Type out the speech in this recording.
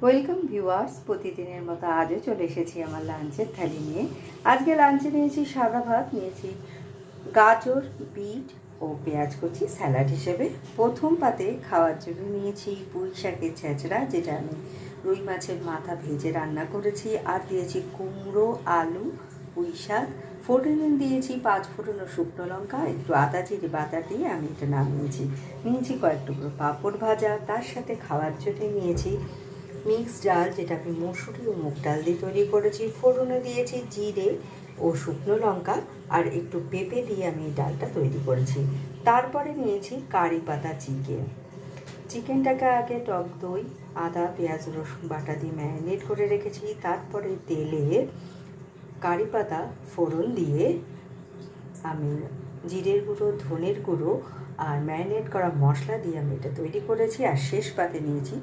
Welcome viewers, প্রতিদিনের মতো আজও চলে এসেছি আমার লাঞ্চের থালি নিয়ে। আজকে লাঞ্চে নিয়েছি সাদা ভাত, নিয়েছি গাজর, বিট ও পেঁয়াজ কুচি স্যালাড হিসেবে। প্রথম পাতে খাওয়ার জন্য নিয়েছি পুঁই শাকের ছেঁচড়া, যেটা আমি রুই মাছের মাথা ভেজে রান্না করেছি, আর দিয়েছি কুমড়ো, আলু, পুঁই শাক। ফোড়নে দিয়েছি 5 ফোড়ন ও শুকনো লঙ্কা, একটু আদা জিরে বাটা দিয়ে আমি এটা নামিয়েছি। নিয়েছি কয়েক টুকরো পাঁপড় ভাজা, তার সাথে খাওয়ার জন্য নিয়েছি মিক্সড ডাল, যেটা আমি মসুরি ও মুগ ডাল দিয়ে তৈরি করেছি। ফোড়নে দিয়েছি জিরে ও শুকনো লঙ্কা, আর একটু পেঁপে দিয়ে আমি এই ডালটা তৈরি করেছি। তারপরে নিয়েছি কারি পাতা চিকেনটাকে আগে টক দই, আদা, পেঁয়াজ, রসুন বাটা দিয়ে ম্যারিনেট করে রেখেছি। তারপরে তেলে কারি পাতা ফোড়ন দিয়ে আমি জিরের গুঁড়ো, ধনের গুঁড়ো আর ম্যারিনেট করা মশলা দিয়ে আমি এটা তৈরি করেছি। আর শেষ পাতে নিয়েছি